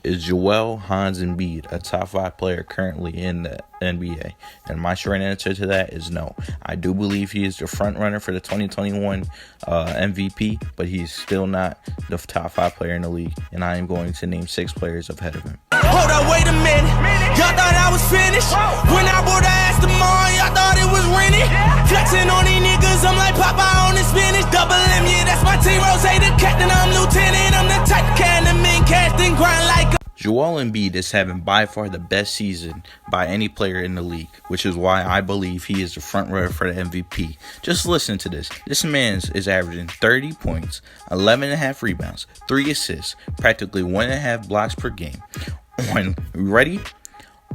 Is Joel Hans Embiid a top 5 player currently in the NBA? And my short answer to that is no. I do believe he is the front runner for the 2021 MVP, but he's still not the top 5 player in the league. And I am going to name 6 players ahead of him. Hold up, wait a minute. Y'all thought I was finished. When I bought the ass tomorrow, y'all thought it was rented. Flexing on these niggas, I'm like Popeye on the spinach. Double M, yeah, that's my team. Rose, the captain, I'm lieutenant. I'm the type of can the men cast and grind like Joel Embiid is having by far the best season by any player in the league, which is why I believe he is the front runner for the MVP. Just listen to this. This man is averaging 30 points, 11.5 rebounds, 3 assists, practically 1.5 blocks per game.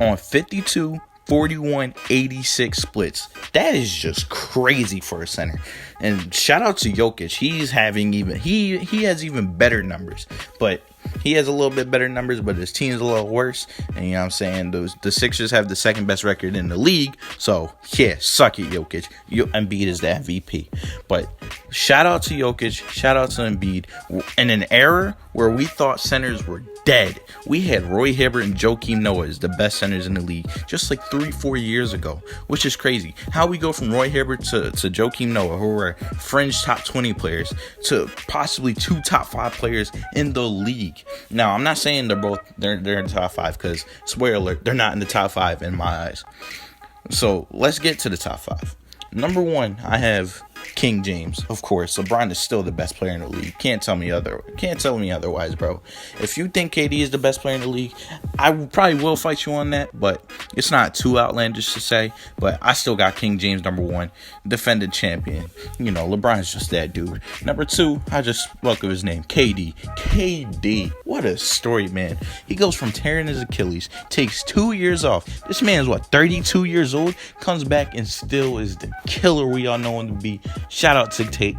On 52, 41, 86 splits. That is just crazy for a center. And shout out to Jokic. He has even better numbers. But he has a little bit better numbers, but his team's a little worse. And you know what I'm saying? The Sixers have the second best record in the league. So, yeah, suck it, Jokic. Embiid is the MVP. But shout out to Jokic. Shout out to Embiid. In an era where we thought centers were dead, we had Roy Hibbert and Joakim Noah as the best centers in the league just like 3-4 years ago, which is crazy. How we go from Roy Hibbert to Joakim Noah, who were fringe top 20 players, to possibly 2 top 5 players in the league. Now, I'm not saying they're in the top 5 because, spoiler alert, they're not in the top 5 in my eyes. So let's get to the top 5. Number 1, I have King James. Of course, LeBron is still the best player in the league. Can't tell me otherwise, bro. If you think KD is the best player in the league, I probably will fight you on that, but it's not too outlandish to say. But I still got King James number 1, defending champion. You know, LeBron's just that dude. Number 2, I just spoke of his name, KD. KD, what a story, man. He goes from tearing his Achilles, takes 2 years off. This man is 32 years old, comes back and still is the killer we all know him to be. Shout out to KD.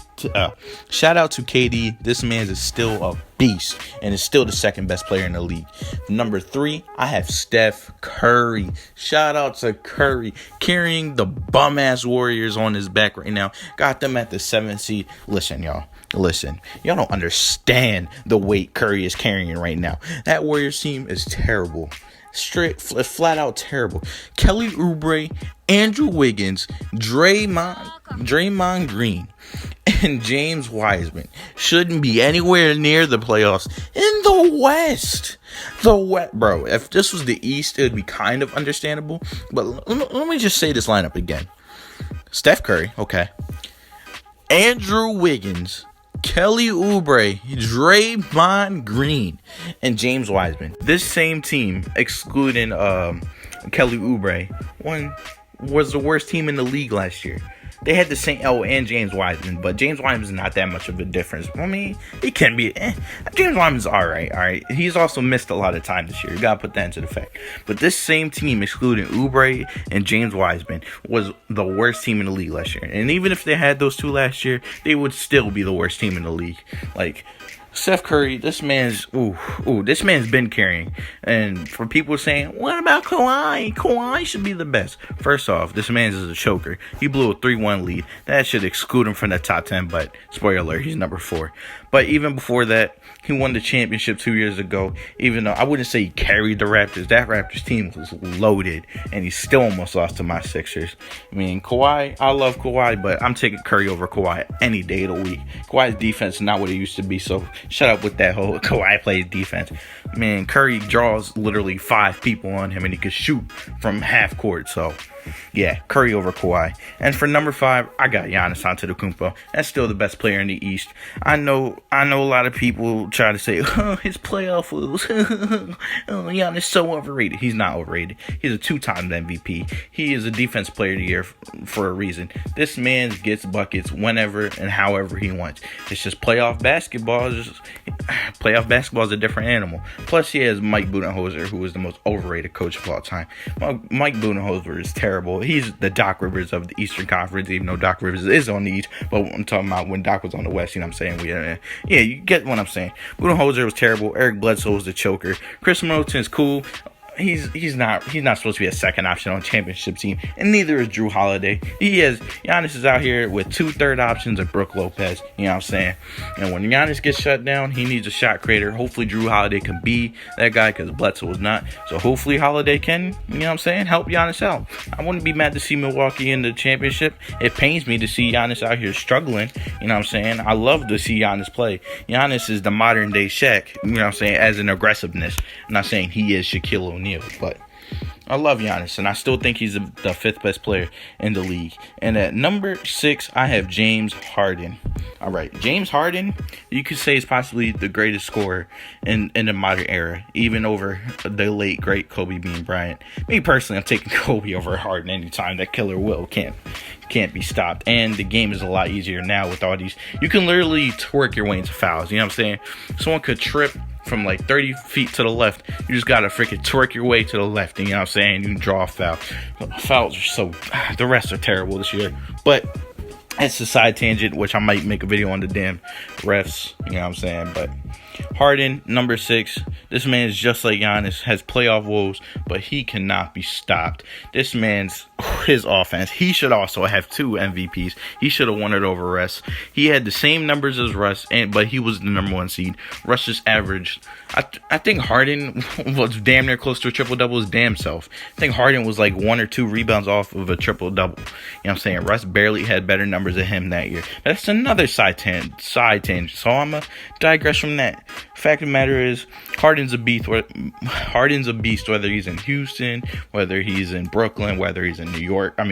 This man is still a beast and is still the second best player in the league. Number 3, I have Steph Curry. Shout out to Curry, carrying the bum ass Warriors on his back right now. Got them at the 7th seed. Listen, y'all don't understand the weight Curry is carrying right now. That Warriors team is terrible. Flat out terrible. Kelly Oubre, Andrew Wiggins, Draymond Green, and James Wiseman shouldn't be anywhere near the playoffs in the West. Bro, if this was the East, it would be kind of understandable. But let me just say this lineup again. Steph Curry, okay. Andrew Wiggins, Kelly Oubre, Draymond Green, and James Wiseman. This same team, excluding Kelly Oubre, was the worst team in the league last year. They had the same, and James Wiseman, but James Wiseman's not that much of a difference. I mean, he can be, James Wiseman's alright. He's also missed a lot of time this year. You gotta put that into the fact. But this same team, excluding Oubre and James Wiseman, was the worst team in the league last year. And even if they had those 2 last year, they would still be the worst team in the league. Like, Steph Curry, this man's been carrying. And for people saying, what about Kawhi? Kawhi should be the best. First off, this man's is a choker. He blew a 3-1 lead. That should exclude him from the top 10, but spoiler alert, he's number 4. But even before that, he won the championship 2 years ago. Even though I wouldn't say he carried the Raptors. That Raptors team was loaded, and he still almost lost to my Sixers. I mean, Kawhi, I love Kawhi, but I'm taking Curry over Kawhi any day of the week. Kawhi's defense is not what it used to be, so shut up with that whole Kawhi plays defense. Man, Curry draws literally 5 people on him, and he can shoot from half court, so yeah, Curry over Kawhi. And for number 5, I got Giannis Antetokounmpo. That's still the best player in the East. I know a lot of people try to say, his playoff woes. Giannis so overrated. He's not overrated. He's a 2-time MVP. He is a defense player of the year for a reason. This man gets buckets whenever and however he wants. It's just playoff basketball. Playoff basketball is a different animal. Plus, he has Mike Budenholzer, who is the most overrated coach of all time. Mike Budenholzer is terrible. He's the Doc Rivers of the Eastern Conference, even though Doc Rivers is on the East. But I'm talking about when Doc was on the West, you know what I'm saying? Yeah, you get what I'm saying. Budenholzer was terrible. Eric Bledsoe was the choker. Chris Middleton's cool. he's not supposed to be a second option on a championship team, and neither is Drew Holiday. Giannis is out here with 2 third options of Brook Lopez. You know what I'm saying? And when Giannis gets shut down, he needs a shot creator. Hopefully Drew Holiday can be that guy, because Bledsoe was not. So hopefully Holiday can, you know what I'm saying, help Giannis out. I wouldn't be mad to see Milwaukee in the championship. It pains me to see Giannis out here struggling. You know what I'm saying? I love to see Giannis play. Giannis is the modern day Shaq. You know what I'm saying? As an aggressiveness. I'm not saying he is Shaquille O'Neal, but I love Giannis, and I still think he's the 5th best player in the league. And at number 6, I have James Harden. All right, James Harden, you could say, is possibly the greatest scorer in the modern era, even over the late great Kobe Bean Bryant. Me personally, I'm taking Kobe over Harden anytime. That killer will can't be stopped. And the game is a lot easier now with all these. You can literally twerk your way into fouls. You know what I'm saying? Someone could trip from like 30 feet to the left. You just gotta freaking twerk your way to the left, and you know what I'm saying? You can draw a foul. Fouls are so, the refs are terrible this year. But that's a side tangent, which I might make a video on the damn refs, you know what I'm saying? But Harden, number 6. This man is just like Giannis, has playoff woes, but he cannot be stopped. This man's, his offense, he should also have 2 MVPs. He should have won it over Russ. He had the same numbers as Russ, but he was the number 1 seed. Russ just averaged, I think Harden was damn near close to a triple-double his damn self. I think Harden was like 1 or 2 rebounds off of a triple-double. You know what I'm saying? Russ barely had better numbers than him that year. But that's another side tangent. So I'm going to digress from that. Fact of the matter is, Harden's a beast. Whether he's in Houston, whether he's in Brooklyn, whether he's in New York. No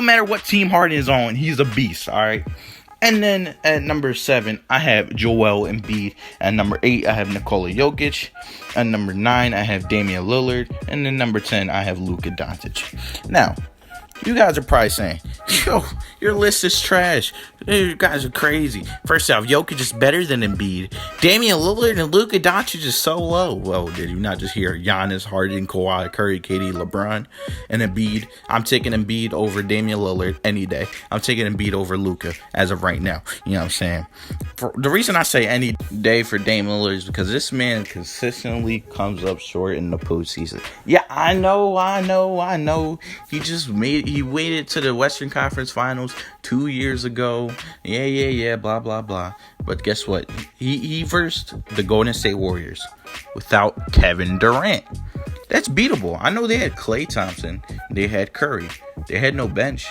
matter what team Harden is on, he's a beast. All right. And then at number 7, I have Joel Embiid. At number 8, I have Nikola Jokic. At number 9, I have Damian Lillard. And then number 10, I have Luka Doncic. Now, you guys are probably saying, yo, your list is trash. You guys are crazy. First off, Jokic is better than Embiid. Damian Lillard and Luka Doncic is so low. Well, did you not just hear Giannis, Harden, Kawhi, Curry, KD, LeBron, and Embiid? I'm taking Embiid over Damian Lillard any day. I'm taking Embiid over Luka as of right now. You know what I'm saying? The reason I say any day for Damian Lillard is because this man consistently comes up short in the postseason. Yeah, I know. He waited to the Western Conference Finals 2 years ago. Yeah, blah, blah, blah. But guess what? He versed the Golden State Warriors without Kevin Durant. That's beatable. I know they had Klay Thompson. They had Curry. They had no bench.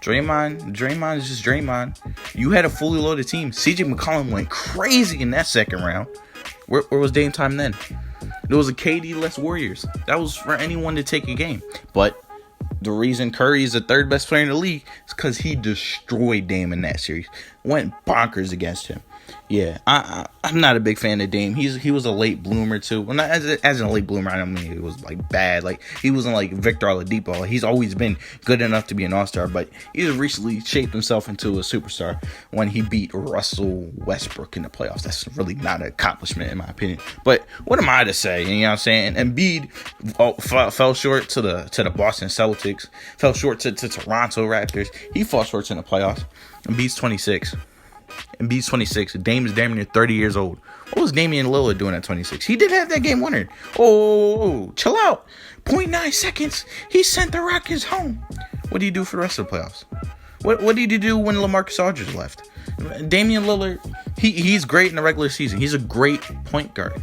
Draymond is just Draymond. You had a fully loaded team. CJ McCollum went crazy in that second round. Where was Dame time then? There was a KD-less Warriors. That was for anyone to take a game. But the reason Curry is the 3rd best player in the league is because he destroyed Dame in that series. Went bonkers against him. Yeah, I'm not a big fan of Dame. He was a late bloomer too. Well, not as a late bloomer, I don't mean it was like bad. Like he wasn't like Victor Oladipo. He's always been good enough to be an all-star, but he's recently shaped himself into a superstar when he beat Russell Westbrook in the playoffs. That's really not an accomplishment in my opinion. But what am I to say? You know what I'm saying? Embiid fell short to the Boston Celtics. Fell short to Toronto Raptors. He fell short in the playoffs. Embiid's 26. Embiid's 26. Dame is damn near 30 years old. What was Damian Lillard doing at 26? He did have that game winner. Oh, chill out. 0.9 seconds. He sent the Rockets home. What did he do for the rest of the playoffs? What did he do when LaMarcus Aldridge left? Damian Lillard, he's great in the regular season. He's a great point guard.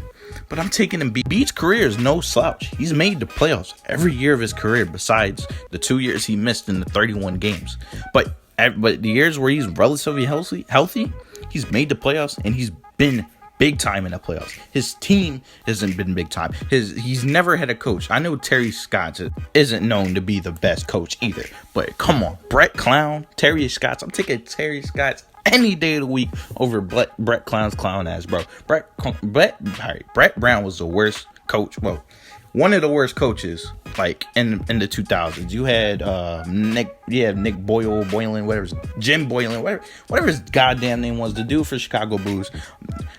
But I'm taking Embiid. Embiid's career is no slouch. He's made the playoffs every year of his career besides the 2 years he missed in the 31 games. But the years where he's relatively healthy, he's made the playoffs and he's been big time in the playoffs. His team hasn't been big time. He's never had a coach. I know Terry Stotts isn't known to be the best coach either, but come on, Brett Clown, Terry Stotts. I'm taking Terry Stotts any day of the week over Brett Clown's clown ass, bro. Brett Brown was the worst coach. Well, one of the worst coaches, like in the 2000s. You had Nick Boylan, Jim Boylan, whatever his goddamn name was. The dude for Chicago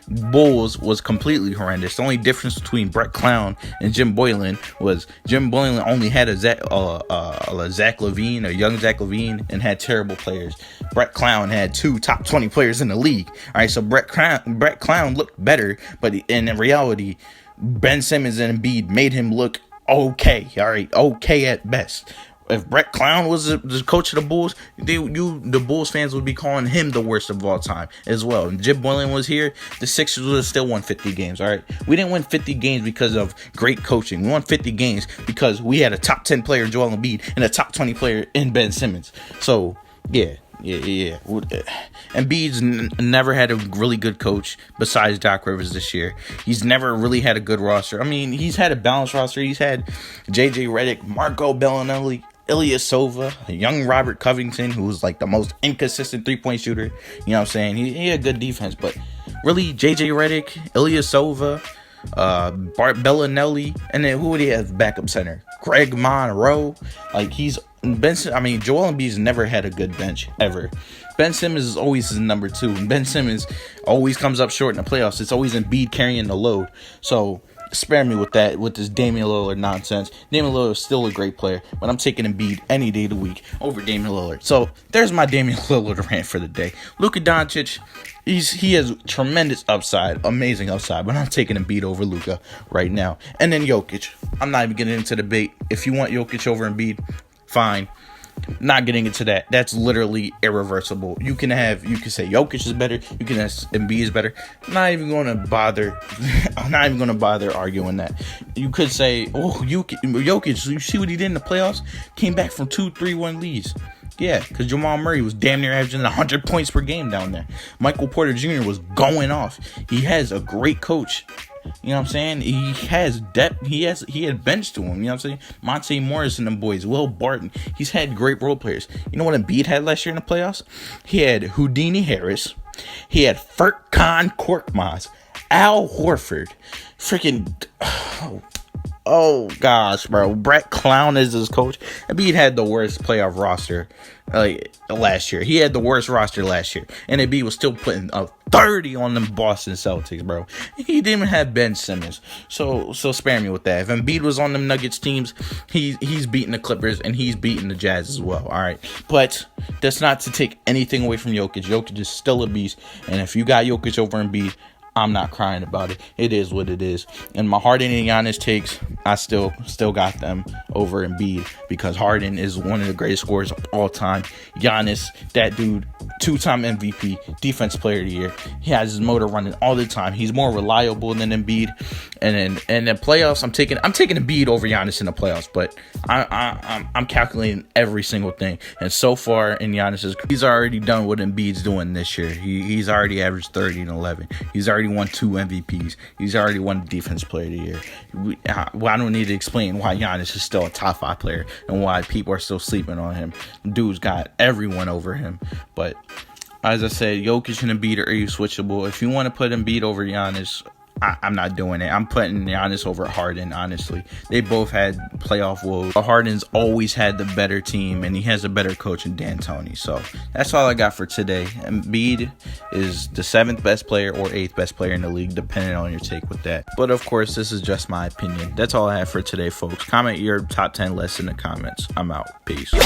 Bulls was completely horrendous. The only difference between Brett Clown and Jim Boylan was Jim Boylan only had a Zach LaVine, a young Zach LaVine, and had terrible players. Brett Clown had 2 top 20 players in the league. All right, so Brett Clown looked better, but in reality, Ben Simmons and Embiid made him look okay. All right, okay at best. If Brett Clown was the coach of the Bulls, the Bulls fans would be calling him the worst of all time as well. And Jim Boylan was here, the Sixers would have still won 50 games, all right? We didn't win 50 games because of great coaching. We won 50 games because we had a top 10 player, Joel Embiid, and a top 20 player in Ben Simmons. So, yeah. Embiid's never had a really good coach besides Doc Rivers this year. He's never really had a good roster. I mean, he's had a balanced roster. He's had J.J. Redick, Marco Bellinelli, Ilyasova, young Robert Covington, who was like the most inconsistent three-point shooter. You know what I'm saying? He had good defense, but really, J.J. Redick, Ilyasova, Bart Bellinelli, and then who would he have backup center? Greg Monroe. Like, Joel Embiid's never had a good bench, ever. Ben Simmons is always his number 2, and Ben Simmons always comes up short in the playoffs. It's always Embiid carrying the load. So, spare me with that, with this Damian Lillard nonsense. Damian Lillard is still a great player, but I'm taking Embiid any day of the week over Damian Lillard. So, there's my Damian Lillard rant for the day. Luka Doncic, he has tremendous upside, amazing upside, but I'm taking Embiid over Luka right now. And then Jokic. I'm not even getting into the debate. If you want Jokic over Embiid, fine. Not getting into that. That's literally irreversible. You can say Jokic is better. You can say Embiid is better. I'm not even going to bother. I'm not even going to bother arguing that. You could say, oh, Jokic, you see what he did in the playoffs? Came back from 2-3-1 leads. Yeah, because Jamal Murray was damn near averaging 100 points per game down there. Michael Porter Jr. was going off. He has a great coach. You know what I'm saying? He has depth. He had bench to him. You know what I'm saying? Monte Morris and them boys. Will Barton. He's had great role players. You know what Embiid had last year in the playoffs? He had Houdini Harris. He had Furkan Korkmaz. Al Horford. Freaking... Oh, gosh, bro. Brett Clown is his coach. Embiid had the worst playoff roster last year. He had the worst roster last year. And Embiid was still putting a 30 on them Boston Celtics, bro. He didn't even have Ben Simmons. So spare me with that. If Embiid was on them Nuggets teams, he's beating the Clippers and he's beating the Jazz as well. All right. But that's not to take anything away from Jokic. Jokic is still a beast. And if you got Jokic over Embiid, I'm not crying about it. It is what it is. And my Harden and Giannis takes, I still got them over Embiid because Harden is one of the greatest scorers of all time. Giannis, that dude, 2-time MVP, Defensive Player of the Year. He has his motor running all the time. He's more reliable than Embiid. And in the playoffs, I'm taking Embiid over Giannis in the playoffs. But I'm calculating every single thing. And so far in Giannis's, he's already done what Embiid's doing this year. He's already averaged 30 and 11. He's already won 2 MVPs. He's already won Defensive Player of the Year. I don't need to explain why Giannis is still a top 5 player and why people are still sleeping on him. Dude's got everyone over him. But as I said, Jokic and Embiid are switchable. If you want to put Embiid over Giannis, I'm not doing it. I'm putting Giannis over Harden, honestly. They both had playoff woes. Harden's always had the better team, and he has a better coach in D'Antoni. So that's all I got for today. Embiid is the 7th best player or 8th best player in the league, depending on your take with that. But of course, this is just my opinion. That's all I have for today, folks. Comment your top 10 lists in the comments. I'm out. Peace. Yo.